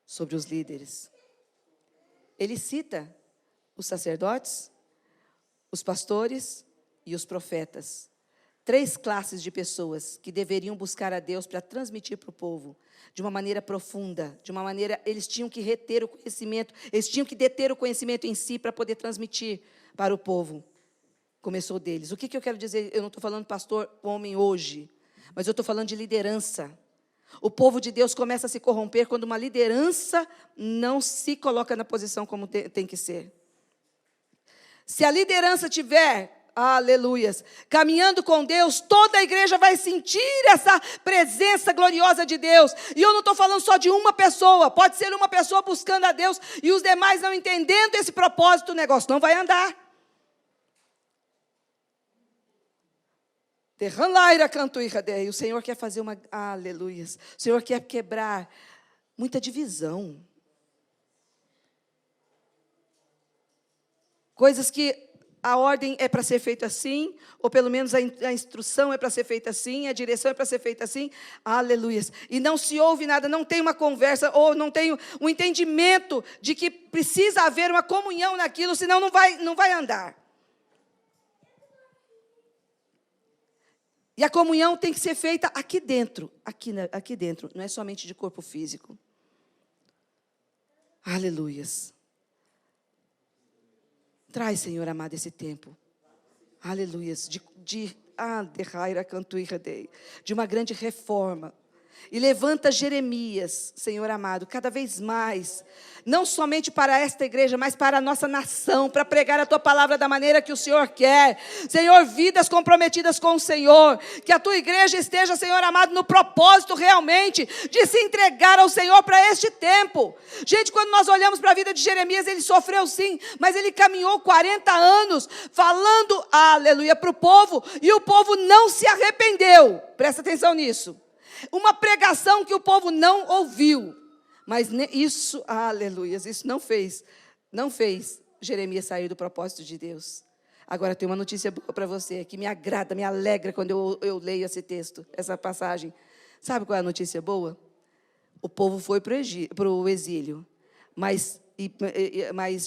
Sobre os líderes. Ele cita os sacerdotes, os pastores e os profetas. 3 classes de pessoas que deveriam buscar a Deus para transmitir para o povo de uma maneira profunda, de uma maneira, eles tinham que reter o conhecimento, eles tinham que deter o conhecimento em si para poder transmitir para o povo. Começou deles. O que eu quero dizer? Eu não estou falando pastor homem hoje, mas eu estou falando de liderança. O povo de Deus começa a se corromper quando uma liderança não se coloca na posição como tem que ser. Se a liderança tiver, aleluias, caminhando com Deus, toda a igreja vai sentir essa presença gloriosa de Deus. E eu não estou falando só de uma pessoa, pode ser uma pessoa buscando a Deus e os demais não entendendo esse propósito, o negócio não vai andar. Derranlaira canto e radei. O Senhor quer fazer uma... Aleluias. O Senhor quer quebrar muita divisão. Coisas que a ordem é para ser feita assim, ou pelo menos a instrução é para ser feita assim, a direção é para ser feita assim. Aleluias. E não se ouve nada, não tem uma conversa, ou não tem um entendimento de que precisa haver uma comunhão naquilo, senão não vai andar. E a comunhão tem que ser feita aqui dentro, aqui dentro, não é somente de corpo físico. Aleluias. Traz, Senhor amado, esse tempo. Aleluias. De uma grande reforma. E levanta Jeremias, Senhor amado, cada vez mais, não somente para esta igreja, mas para a nossa nação, para pregar a Tua palavra da maneira que o Senhor quer. Senhor, vidas comprometidas com o Senhor, que a Tua igreja esteja, Senhor amado, no propósito realmente de se entregar ao Senhor para este tempo. Gente, quando nós olhamos para a vida de Jeremias, ele sofreu sim, mas ele caminhou 40 anos, falando, aleluia, para o povo, e o povo não se arrependeu. Presta atenção nisso. Uma pregação que o povo não ouviu. Mas isso, aleluias, isso não fez Jeremias sair do propósito de Deus. Agora tem uma notícia boa para você, que me agrada, me alegra quando eu leio esse texto, essa passagem. Sabe qual é a notícia boa? O povo foi para o exílio, mas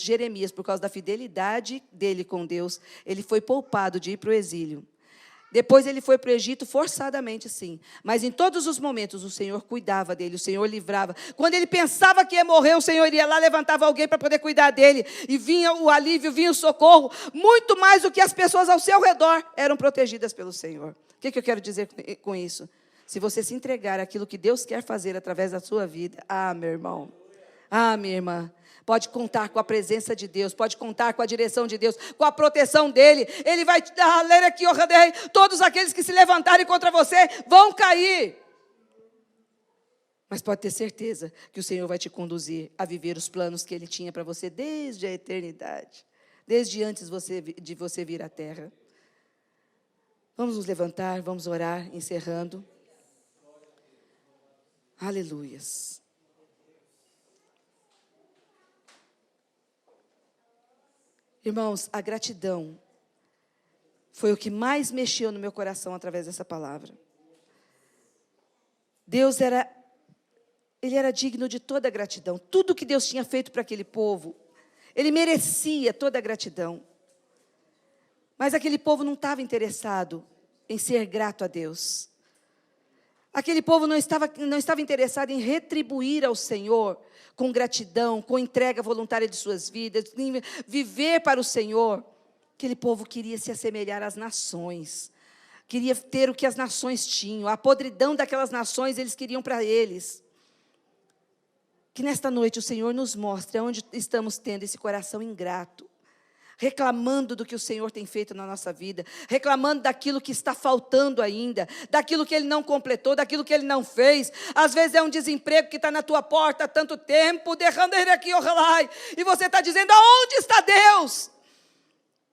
Jeremias, por causa da fidelidade dele com Deus, ele foi poupado de ir para o exílio. Depois ele foi para o Egito forçadamente, sim. Mas em todos os momentos o Senhor cuidava dele, o Senhor livrava. Quando ele pensava que ia morrer, o Senhor ia lá, levantava alguém para poder cuidar dele. E vinha o alívio, vinha o socorro. Muito mais do que as pessoas ao seu redor eram protegidas pelo Senhor. O que eu quero dizer com isso? Se você se entregar àquilo que Deus quer fazer através da sua vida, meu irmão, minha irmã, pode contar com a presença de Deus, pode contar com a direção de Deus, com a proteção dele. Ele vai te dar, todos aqueles que se levantarem contra você vão cair. Mas pode ter certeza que o Senhor vai te conduzir a viver os planos que Ele tinha para você desde a eternidade, desde antes de você vir à terra. Vamos nos levantar, vamos orar, encerrando. Aleluias. Irmãos, a gratidão foi o que mais mexeu no meu coração através dessa palavra. Deus Ele era digno de toda a gratidão. Tudo que Deus tinha feito para aquele povo, Ele merecia toda a gratidão. Mas aquele povo não estava interessado em ser grato a Deus. Aquele povo não estava interessado em retribuir ao Senhor com gratidão, com entrega voluntária de suas vidas, em viver para o Senhor. Aquele povo queria se assemelhar às nações, queria ter o que as nações tinham, a podridão daquelas nações eles queriam para eles. Que nesta noite o Senhor nos mostre onde estamos tendo esse coração ingrato, reclamando do que o Senhor tem feito na nossa vida, reclamando daquilo que está faltando ainda, daquilo que Ele não completou, daquilo que Ele não fez. Às vezes é um desemprego que está na tua porta há tanto tempo, e você está dizendo, aonde está Deus?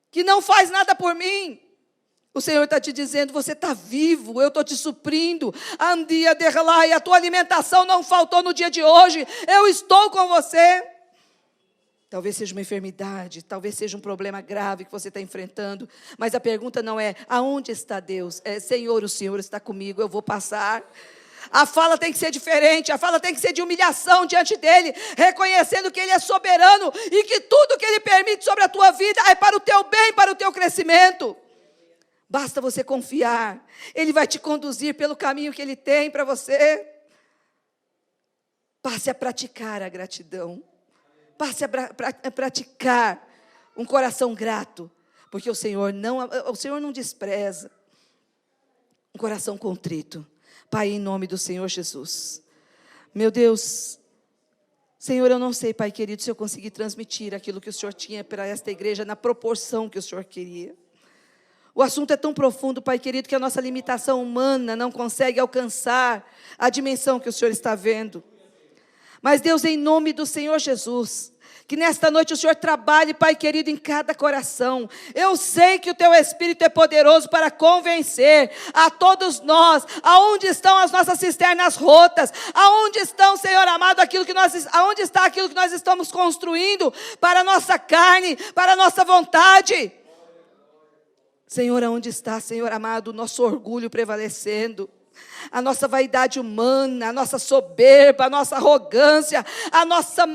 Que não faz nada por mim. O Senhor está te dizendo, você está vivo, eu estou te suprindo. A tua alimentação não faltou no dia de hoje, eu estou com você. Talvez seja uma enfermidade, talvez seja um problema grave que você está enfrentando. Mas a pergunta não é, aonde está Deus? É, Senhor, o Senhor está comigo, eu vou passar. A fala tem que ser diferente, a fala tem que ser de humilhação diante dEle, reconhecendo que Ele é soberano e que tudo que Ele permite sobre a tua vida é para o teu bem, para o teu crescimento. Basta você confiar, Ele vai te conduzir pelo caminho que Ele tem para você. Passe a praticar a gratidão. Passe a praticar um coração grato, porque o Senhor não despreza um coração contrito. Pai, em nome do Senhor Jesus. Meu Deus, Senhor, eu não sei, Pai querido, se eu consegui transmitir aquilo que o Senhor tinha para esta igreja na proporção que o Senhor queria. O assunto é tão profundo, Pai querido, que a nossa limitação humana não consegue alcançar a dimensão que o Senhor está vendo. Mas Deus, em nome do Senhor Jesus, Que nesta noite o Senhor trabalhe, Pai querido, em cada coração. Eu sei que o Teu Espírito é poderoso para convencer a todos nós, aonde estão as nossas cisternas rotas, aonde estão, Senhor amado, aonde está aquilo que nós estamos construindo para a nossa carne, para a nossa vontade. Senhor, aonde está, Senhor amado, o nosso orgulho prevalecendo, a nossa vaidade humana, a nossa soberba, a nossa arrogância, a nossa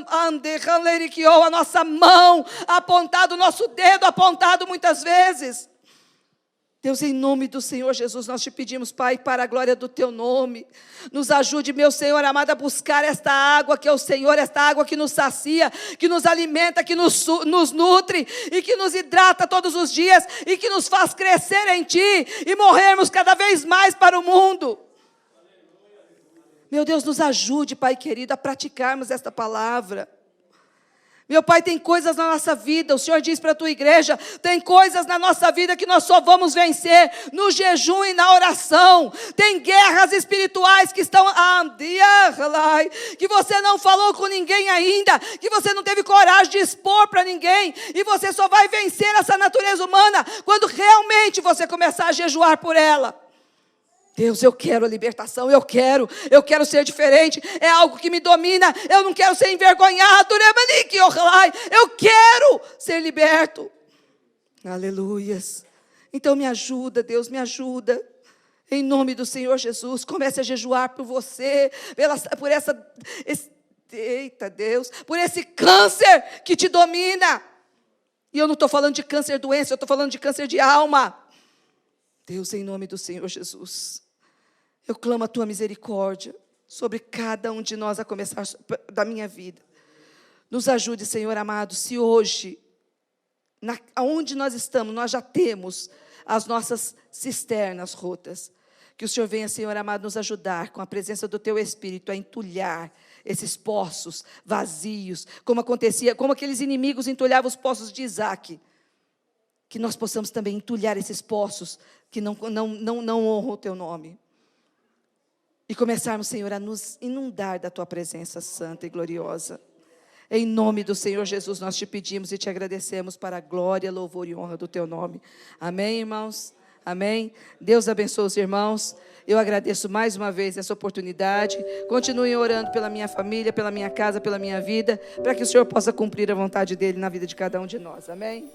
mão apontada, o nosso dedo apontado muitas vezes. Deus, em nome do Senhor Jesus, nós te pedimos, Pai, para a glória do Teu nome, nos ajude, meu Senhor amado, a buscar esta água que é o Senhor, esta água que nos sacia, que nos alimenta, que nos nutre e que nos hidrata todos os dias e que nos faz crescer em Ti e morrermos cada vez mais para o mundo. Meu Deus, nos ajude, Pai querido, a praticarmos esta palavra. Meu Pai, tem coisas na nossa vida, o Senhor diz para a tua igreja, tem coisas na nossa vida que nós só vamos vencer no jejum e na oração. Tem guerras espirituais que estão, que você não falou com ninguém ainda, que você não teve coragem de expor para ninguém, e você só vai vencer essa natureza humana quando realmente você começar a jejuar por ela. Deus, eu quero a libertação, eu quero ser diferente, é algo que me domina, eu não quero ser envergonhado, eu quero ser liberto. Aleluias. Então me ajuda, Deus, me ajuda. Em nome do Senhor Jesus, comece a jejuar por você, por esse câncer que te domina. E eu não estou falando de câncer doença, eu estou falando de câncer de alma. Deus, em nome do Senhor Jesus, eu clamo a Tua misericórdia sobre cada um de nós, a começar da minha vida. Nos ajude, Senhor amado, se hoje, onde nós estamos, nós já temos as nossas cisternas rotas. Que o Senhor venha, Senhor amado, nos ajudar com a presença do Teu Espírito a entulhar esses poços vazios, como acontecia, como aqueles inimigos entulhavam os poços de Isaac. Que nós possamos também entulhar esses poços que não honram o Teu nome. E começarmos, Senhor, a nos inundar da Tua presença santa e gloriosa. Em nome do Senhor Jesus, nós te pedimos e te agradecemos para a glória, louvor e honra do Teu nome. Amém, irmãos? Amém? Deus abençoe os irmãos. Eu agradeço mais uma vez essa oportunidade. Continuem orando pela minha família, pela minha casa, pela minha vida, para que o Senhor possa cumprir a vontade dEle na vida de cada um de nós. Amém?